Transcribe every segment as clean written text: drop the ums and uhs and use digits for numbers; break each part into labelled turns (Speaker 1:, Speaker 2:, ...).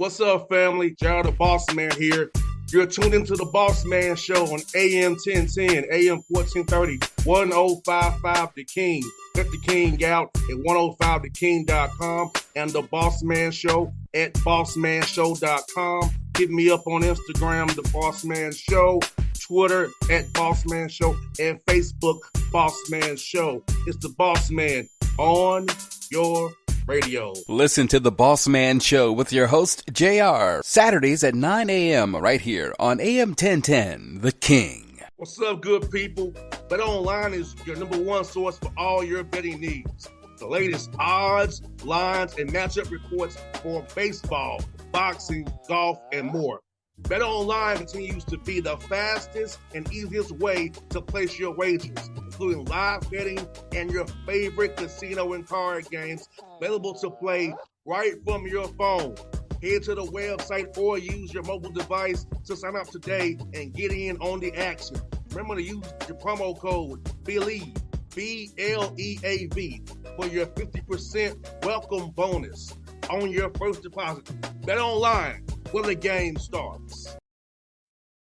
Speaker 1: What's up, family? Jared the Bossman here. You're tuned into the Bossman Show on AM 1010, AM 1430, 1055 The King. Check The King out at 105theking.com and the Bossman Show at bossmanshow.com. Hit me up on Instagram, The Bossman Show, Twitter at Bossman Show, and Facebook, Bossman Show. It's the Bossman on your radio.
Speaker 2: Listen to the Bossman Show with your host, JR, Saturdays at 9 a.m. right here on AM 1010, The King.
Speaker 1: What's up, good people? BetOnline is your number one source for all your betting needs. The latest odds, lines, and matchup reports for baseball, boxing, golf, and more. BetOnline continues to be the fastest and easiest way to place your wagers, including live betting and your favorite casino and card games available to play right from your phone. Head to the website or use your mobile device to sign up today and get in on the action. Remember to use your promo code BELIEVE, BLEAV, for your 50% welcome bonus on your first deposit. BetOnline, where the game starts.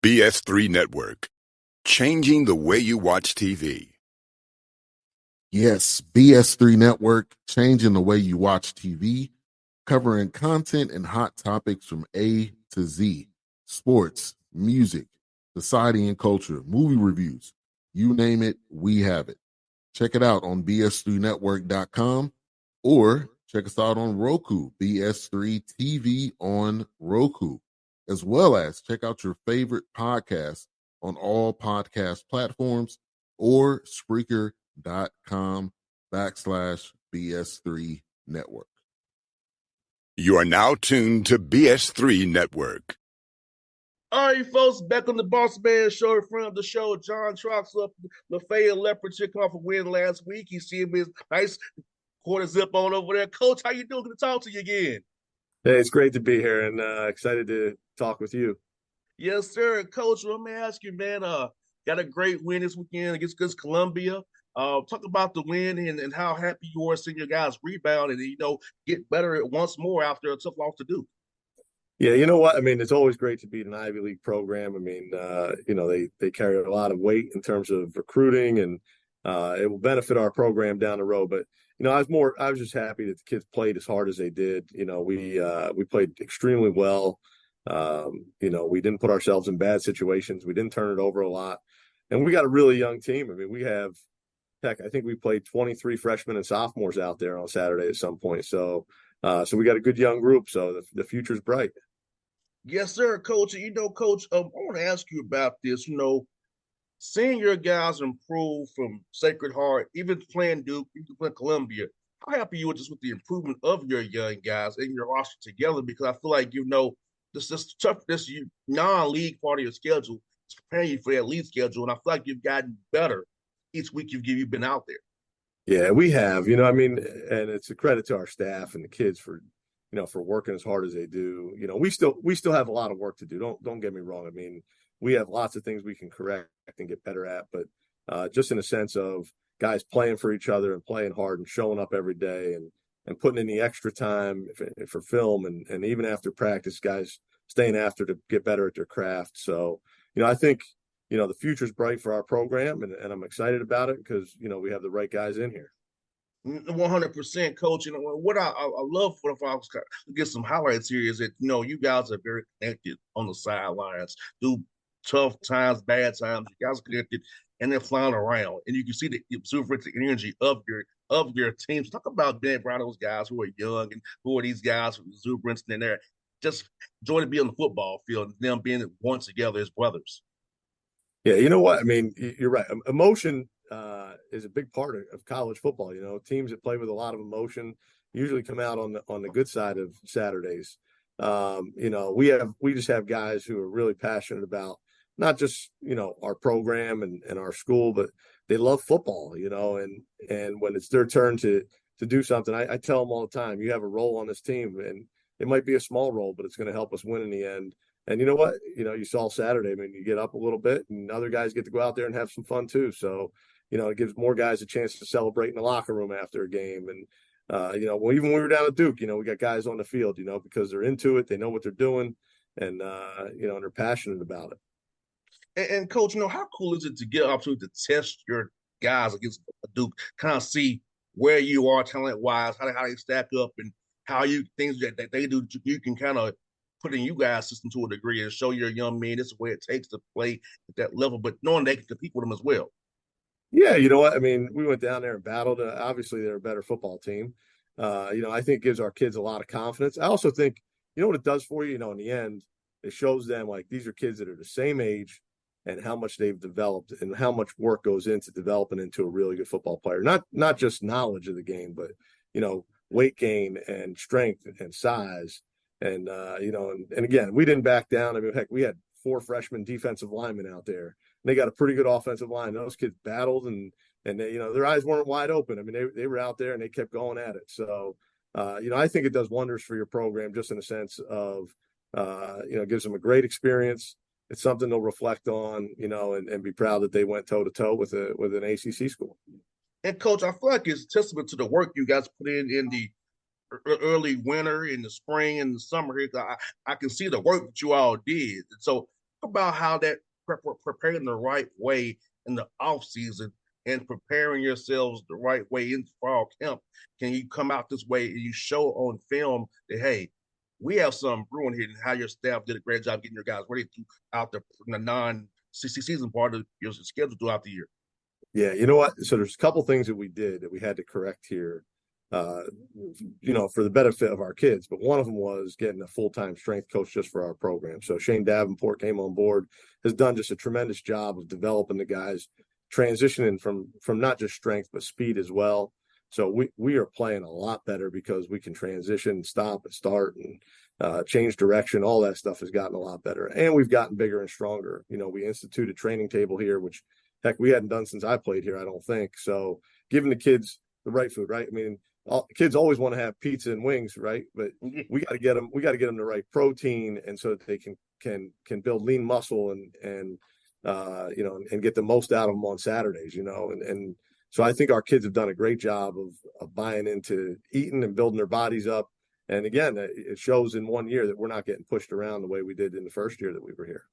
Speaker 3: BS3 Network, changing the way you watch TV.
Speaker 4: Yes, BS3 Network, changing the way you watch TV, covering content and hot topics from A to Z, sports, music, society and culture, movie reviews, you name it, we have it. Check it out on bs3network.com or check us out on Roku, BS3 TV on Roku, as well as check out your favorite podcast on all podcast platforms or Spreaker.com/BS3 Network.
Speaker 3: You are now tuned to BS3 Network.
Speaker 1: All right, folks, back on the Bossman Show, in front of the show, John Troxell, Lafayette Leopard, took off a win last week. He see his nice quarter zip on over there. Coach, how you doing? Good to talk to you again.
Speaker 5: Hey, it's great to be here and excited to talk with you.
Speaker 1: Yes, sir. Coach, let me ask you, man, got a great win this weekend against Columbia. Talk about the win and how happy you are seeing your guys rebound and, get better once more after a tough loss to Duke.
Speaker 5: Yeah, you know what? I mean, it's always great to beat an Ivy League program. I mean, they carry a lot of weight in terms of recruiting, and it will benefit our program down the road. But I was just happy that the kids played as hard as they did. We played extremely well. We didn't put ourselves in bad situations. We didn't turn it over a lot, and we got a really young team. I mean, I think we played 23 freshmen and sophomores out there on Saturday at some point. So we got a good young group. So the future's bright.
Speaker 1: Yes, sir, Coach. Coach, I want to ask you about this. Seeing your guys improve from Sacred Heart, even playing Duke, even playing Columbia, how happy you were just with the improvement of your young guys and your roster together? Because I feel like, this non-league part of your schedule is preparing you for that league schedule, and I feel like you've gotten better each week you've been out there.
Speaker 5: Yeah, we have, and it's a credit to our staff and the kids for working as hard as they do. We still have a lot of work to do. Don't get me wrong. I mean, we have lots of things we can correct and get better at, but just in a sense of guys playing for each other and playing hard and showing up every day and putting in the extra time for film and even after practice, guys staying after to get better at their craft. So, I think, the future's bright for our program, and I'm excited about it because, we have the right guys in here.
Speaker 1: 100%, Coach. What I love if I was to get some highlights here is that, you guys are very connected on the sidelines through tough times, bad times. You guys are connected, and they're flying around, and you can see the exuberant energy of your teams. Talk about being around those guys who are young and who are these guys with exuberance, and they're just enjoying to be on the football field and them being one together as brothers.
Speaker 5: Yeah, you know what? I mean, you're right. Emotion is a big part of college football. Teams that play with a lot of emotion usually come out on the good side of Saturdays. We just have guys who are really passionate about not just our program and our school, but they love football. And when it's their turn to do something, I tell them all the time, you have a role on this team, and it might be a small role, but it's going to help us win in the end. And you know what? You saw Saturday. I mean, you get up a little bit, and other guys get to go out there and have some fun too. So, it gives more guys a chance to celebrate in the locker room after a game. And Well, even when we were down at Duke, we got guys on the field, because they're into it, they know what they're doing, and and they're passionate about it.
Speaker 1: And Coach, how cool is it to get an opportunity to test your guys against Duke, kind of see where you are talent wise, how they stack up, and how you things that they do, you can kind of put in you guys' system to a degree and show your young men this is where it takes to play at that level, but knowing they can compete with them as well.
Speaker 5: Yeah, you know what? I mean, we went down there and battled. Obviously, they're a better football team. I think it gives our kids a lot of confidence. I also think, what it does for you, in the end, it shows them like these are kids that are the same age and how much they've developed and how much work goes into developing into a really good football player. Not just knowledge of the game, but, weight gain and strength and size. And again, we didn't back down. I mean, heck, we had 4 freshman defensive linemen out there. They got a pretty good offensive line. Those kids battled and they, their eyes weren't wide open. I mean, they were out there and they kept going at it. So, I think it does wonders for your program just in the sense of, it gives them a great experience. It's something they'll reflect on, and be proud that they went toe to toe with an ACC school.
Speaker 1: And Coach, I feel like it's a testament to the work you guys put in the early winter, in the spring, and the summer here. I can see the work that you all did. And so, talk about how that preparing the right way in the off season and preparing yourselves the right way in fall camp. Can you come out this way and you show on film that, hey, we have some brewing here, and how your staff did a great job getting your guys ready throughout the non-season part of your schedule throughout the year?
Speaker 5: Yeah, you know what? So there's a couple things that we did that we had to correct here, for the benefit of our kids. But one of them was getting a full-time strength coach just for our program. So Shane Davenport came on board, has done just a tremendous job of developing the guys, transitioning from not just strength, but speed as well. So we are playing a lot better because we can transition, stop and start and change direction. All that stuff has gotten a lot better. And we've gotten bigger and stronger. We instituted a training table here, which heck, we hadn't done since I played here, I don't think. So giving the kids the right food, right? I mean, kids always want to have pizza and wings, right? But we got to get them the right protein, and so that they can build lean muscle and get the most out of them on Saturdays, and so I think our kids have done a great job of buying into eating and building their bodies up. And again, it shows in 1 year that we're not getting pushed around the way we did in the first year that we were here.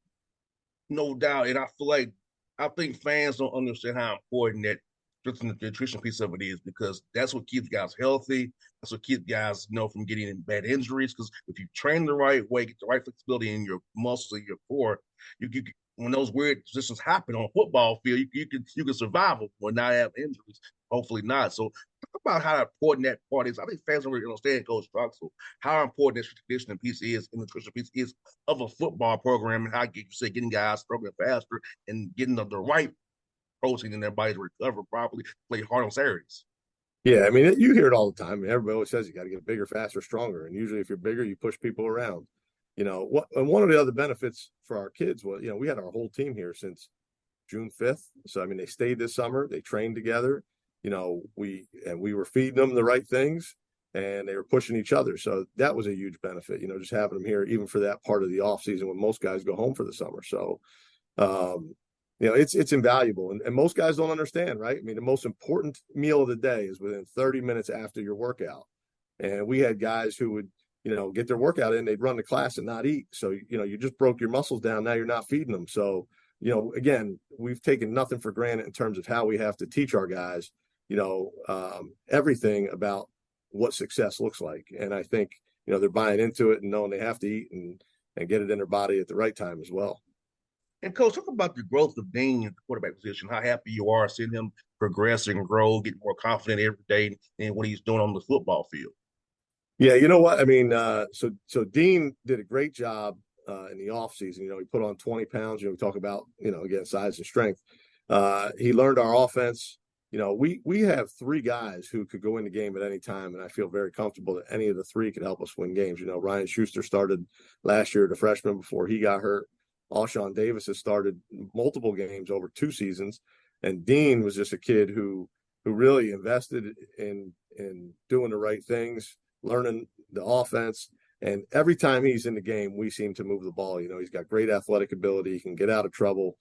Speaker 1: No doubt. And I think fans don't understand how important that just the nutrition piece of it is, because that's what keeps guys healthy. That's what keeps guys, from getting bad injuries. Because if you train the right way, get the right flexibility in your muscles and your core, you when those weird positions happen on a football field, you can survive them or not have injuries. Hopefully not. So talk about how important that part is. I think fans don't really understand, Coach Troxell, how important this conditioning piece is and nutrition piece is of a football program, and how getting guys stronger faster and getting the right protein in their body to recover properly, play hard on Saturdays.
Speaker 5: Yeah, I mean, you hear it all the time. I mean, everybody always says you got to get bigger, faster, stronger. And usually if you're bigger, you push people around. And one of the other benefits for our kids was, we had our whole team here since June 5th. So, I mean, they stayed this summer, they trained together, we were feeding them the right things and they were pushing each other. So that was a huge benefit, just having them here, even for that part of the off season when most guys go home for the summer. So, it's invaluable. And most guys don't understand, right? I mean, the most important meal of the day is within 30 minutes after your workout. And we had guys who would, get their workout in, they'd run to class and not eat. So, you just broke your muscles down. Now you're not feeding them. So, again, we've taken nothing for granted in terms of how we have to teach our guys, everything about what success looks like. And I think, they're buying into it and knowing they have to eat and get it in their body at the right time as well.
Speaker 1: And Coach, talk about the growth of Dean in the quarterback position, how happy you are seeing him progress and grow, get more confident every day in what he's doing on the football field.
Speaker 5: Yeah, you know what? I mean, so Dean did a great job in the offseason. He put on 20 pounds. We talk about, again, size and strength. He learned our offense. We have 3 guys who could go in the game at any time, and I feel very comfortable that any of the 3 could help us win games. Ryan Schuster started last year, the freshman, before he got hurt. Alshon Davis has started multiple games over 2 seasons, and Dean was just a kid who really invested in doing the right things, learning the offense. And every time he's in the game, we seem to move the ball. He's got great athletic ability. He can get out of trouble.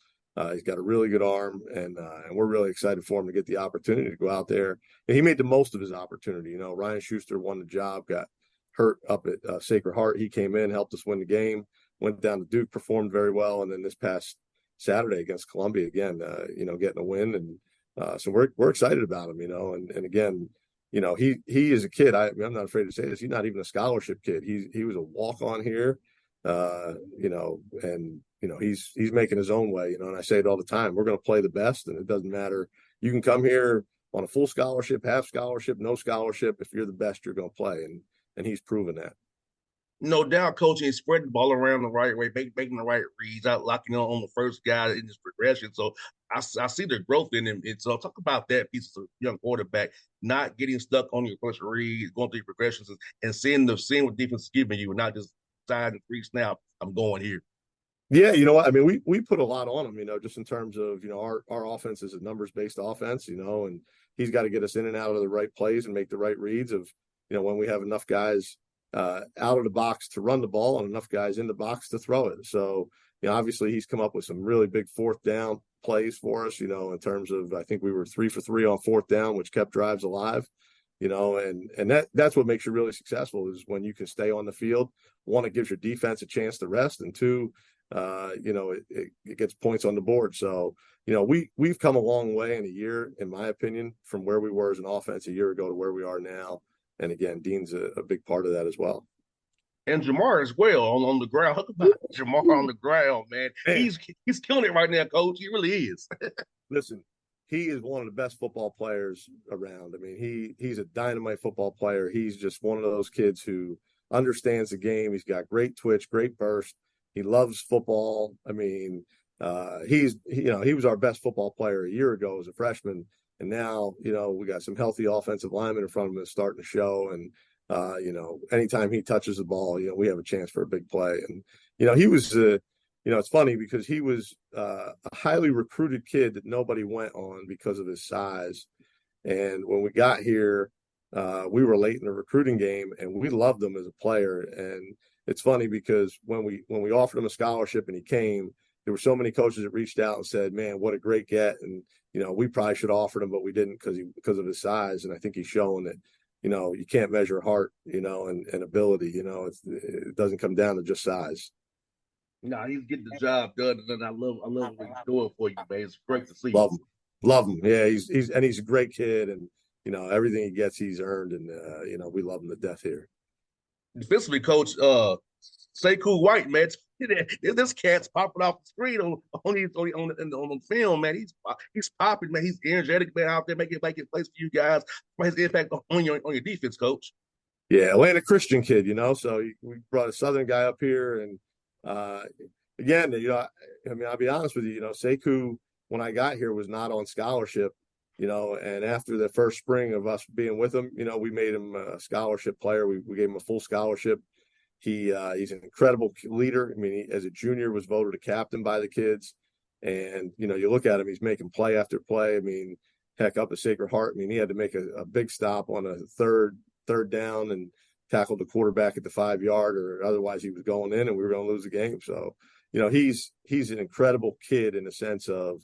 Speaker 5: He's got a really good arm, and we're really excited for him to get the opportunity to go out there. And he made the most of his opportunity. You know, Ryan Schuster won the job, got hurt up at Sacred Heart. He came in, helped us win the game, went down to Duke, performed very well, and then this past Saturday against Columbia again, you know, getting a win. And so we're excited about him, you know, and again, you know, he is a kid. I'm not afraid to say this. He's not even a scholarship kid. He was a walk-on here, you know, and you know, he's making his own way, you know, and I say it all the time. We're going to play the best, and it doesn't matter. You can come here on a full scholarship, half scholarship, no scholarship. If you're the best, you're going to play, and he's proven that.
Speaker 1: No doubt, coach, he's spreading the ball around the right way, making the right reads, out locking on the first guy in his progression. So I see the growth in him. And so talk about that piece of young quarterback, not getting stuck on your first read, going through your progressions, and seeing what defense is giving you, and not just side and free snap. I'm going here.
Speaker 5: Yeah, you know what? I mean, we put a lot on him, you know, just in terms of, you know, our offense is a numbers-based offense, you know, and he's got to get us in and out of the right plays and make the right reads of, you know, when we have enough guys out of the box to run the ball and enough guys in the box to throw it. So, you know, obviously he's come up with some really big fourth down plays for us, you know, in terms of, I think we were 3 for 3 on fourth down, which kept drives alive, you know, and that's what makes you really successful is when you can stay on the field. One, it gives your defense a chance to rest, and two, you know, it gets points on the board. So, you know, we've come a long way in a year, in my opinion, from where we were as an offense a year ago to where we are now. And again, Dean's a big part of that as well.
Speaker 1: And Jamar as well on the ground. Talk about Jamar on the ground, man. He's killing it right now, coach. He really is.
Speaker 5: Listen, he is one of the best football players around. I mean, he's a dynamite football player. He's just one of those kids who understands the game. He's got great twitch, great burst. He loves football. I mean, he was our best football player a year ago as a freshman. And now, you know, we got some healthy offensive linemen in front of him that's starting to show. And, you know, anytime he touches the ball, you know, we have a chance for a big play. And, you know, he was, you know, it's funny because he was a highly recruited kid that nobody went on because of his size. And when we got here, we were late in the recruiting game, and we loved him as a player. And it's funny because when we offered him a scholarship and he came, there were so many coaches that reached out and said, "Man, what a great get!" And you know, we probably should have offered him, but we didn't because of his size. And I think he's shown that, you know, you can't measure heart, you know, and ability. You know, it doesn't come down to just size.
Speaker 1: No, he's getting the job done, and I love what he's doing for you, man. It's great to see.
Speaker 5: Love him. Yeah, he's a great kid, and you know, everything he gets, he's earned, and you know, we love him to death here.
Speaker 1: Defensively, coach, Sekou White, man, this cat's popping off the screen on the film, man. He's popping, man. He's energetic, man, out there making plays for you guys. His impact on your defense, coach.
Speaker 5: Yeah, Atlanta Christian kid, you know. So we brought a Southern guy up here, and again, you know, I mean, I'll be honest with you, you know, Sekou, when I got here, was not on scholarship, you know, and after the first spring of us being with him, you know, we made him a scholarship player. We gave him a full scholarship. He's an incredible leader. I mean, as a junior, was voted a captain by the kids. And, you know, you look at him, he's making play after play. I mean, heck, up at Sacred Heart, I mean, he had to make a big stop on a third down and tackled the quarterback at the 5-yard, or otherwise he was going in and we were going to lose the game. So, you know, he's an incredible kid in the sense of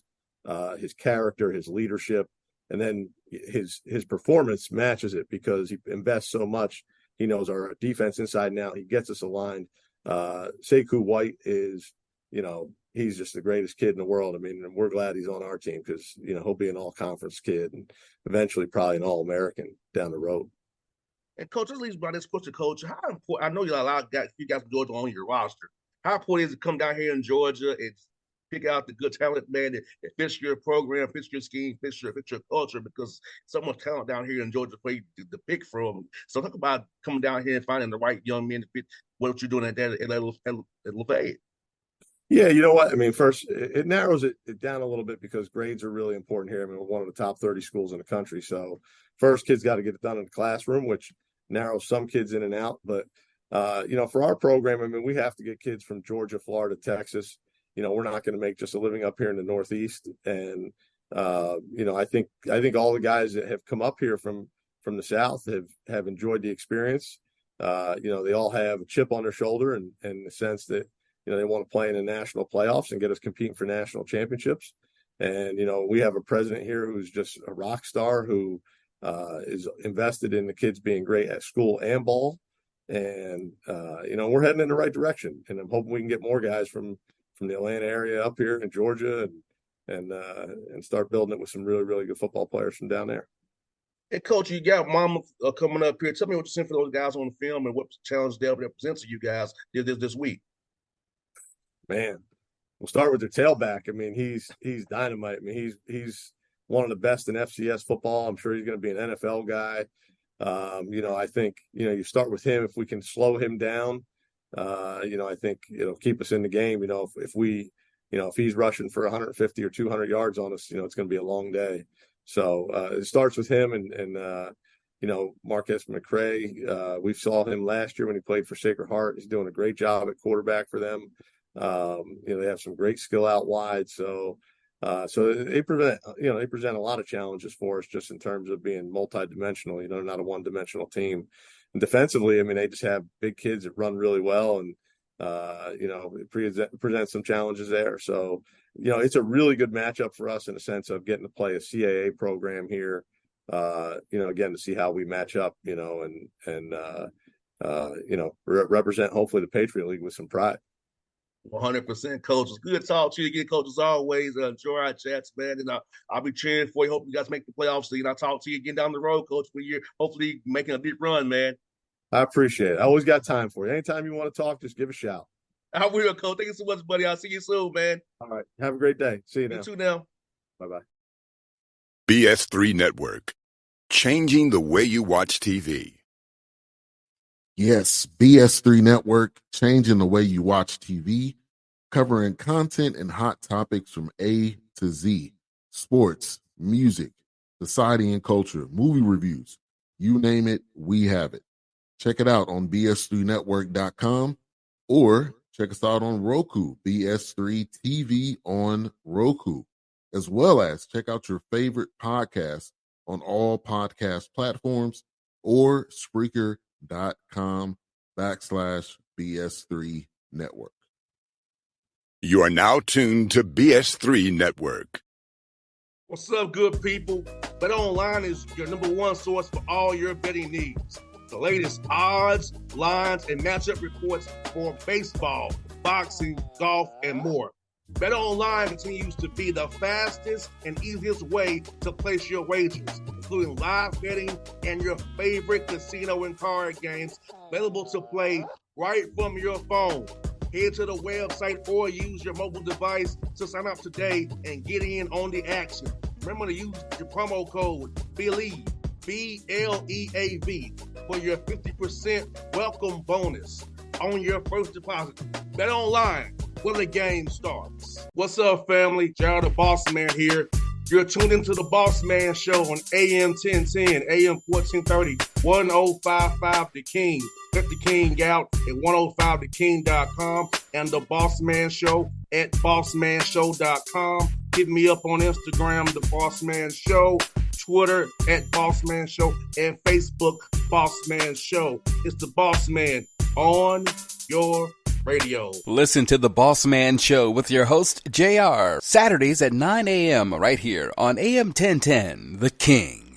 Speaker 5: his character, his leadership, and then his performance matches it because he invests so much. He knows our defense inside and out. He gets us aligned. Sekou White is, you know, he's just the greatest kid in the world. I mean, and we're glad he's on our team because, you know, he'll be an all-conference kid and eventually probably an All-American down the road.
Speaker 1: And coach, this leads by this question, coach. How important? I know you got a lot of guys, you guys from Georgia on your roster. How important is it to come down here in Georgia and pick out the good talent, man, that fits your program, fits your scheme, fits your culture, because so much talent down here in Georgia for you to pick from. So talk about coming down here and finding the right young men to fit what you're doing at Lafayette.
Speaker 5: Yeah, you know what? I mean, first, it narrows it down a little bit because grades are really important here. I mean, we're one of the top 30 schools in the country. So first, kids got to get it done in the classroom, which narrows some kids in and out. But, you know, for our program, I mean, we have to get kids from Georgia, Florida, Texas. You know, we're not going to make just a living up here in the Northeast. And, you know, I think all the guys that have come up here from the South have enjoyed the experience. You know, they all have a chip on their shoulder and in the sense that, they want to play in the national playoffs and get us competing for national championships. And, we have a president here who's just a rock star who is invested in the kids being great at school and ball. And, we're heading in the right direction. And I'm hoping we can get more guys from the Atlanta area up here in Georgia and start building it with some really, really good football players from down there.
Speaker 1: Hey, Coach, you got Mama coming up here. Tell me what you sent for those guys on the film and what challenge they'll represent to you guys this week.
Speaker 5: Man, we'll start with their tailback. I mean, he's dynamite. I mean, he's one of the best in FCS football. I'm sure he's going to be an NFL guy. I think, you start with him. If we can slow him down, I think it'll keep us in the game. If he's rushing for 150 or 200 yards on us, it's going to be a long day. So it starts with him and Marquez McCray. We saw him last year when he played for Sacred Heart. He's doing a great job at quarterback for them. They have some great skill out wide. So they present a lot of challenges for us just in terms of being multidimensional. Not a one-dimensional team. And defensively, I mean, they just have big kids that run really well, and it presents some challenges there. So, it's a really good matchup for us in the sense of getting to play a CAA program here. Again, to see how we match up, represent hopefully the Patriot League with some pride.
Speaker 1: 100%, Coach. It's good to talk to you again, Coach. As always, enjoy our chats, man. And I'll be cheering for you. Hope you guys make the playoffs. And I'll talk to you again down the road, Coach, when you're hopefully making a deep run, man.
Speaker 5: I appreciate it. I always got time for you. Anytime you want to talk, just give a shout.
Speaker 1: I will, Coach. Thank you so much, buddy. I'll see you soon, man.
Speaker 5: All right. Have a great day. See you now.
Speaker 1: You too now.
Speaker 5: Bye-bye.
Speaker 3: BS3 Network. Changing the way you watch TV.
Speaker 4: Yes, BS3 Network, changing the way you watch TV, covering content and hot topics from A to Z. Sports, music, society and culture, movie reviews. You name it, we have it. Check it out on bs3network.com or check us out on Roku, BS3 TV on Roku, as well as check out your favorite podcasts on all podcast platforms or Spreaker.com/BS3 Network.
Speaker 3: You are now tuned to BS3 Network.
Speaker 1: What's up, good people? Bet Online is your number one source for all your betting needs. The latest odds, lines, and matchup reports for baseball, boxing, golf, and more. Bet Online continues to be the fastest and easiest way to place your wagers, including live betting and your favorite casino and card games available to play right from your phone. Head to the website or use your mobile device to sign up today and get in on the action. Remember to use your promo code BELIEVE, BLEAV, for your 50% welcome bonus on your first deposit. Bet Online, where the game starts. What's up, family? Jared the Bossman here. You're tuned into the Bossman Show on AM 1010, AM 1430, 1055 The King. Check The King out at 105theking.com and the Bossman Show at bossmanshow.com. Hit me up on Instagram, The Bossman Show, Twitter at Bossman Show, and Facebook, Bossman Show. It's the Bossman on your radio.
Speaker 2: Listen to The Bossman Show with your host, JR, Saturdays at 9 a.m. right here on AM 1010, The King.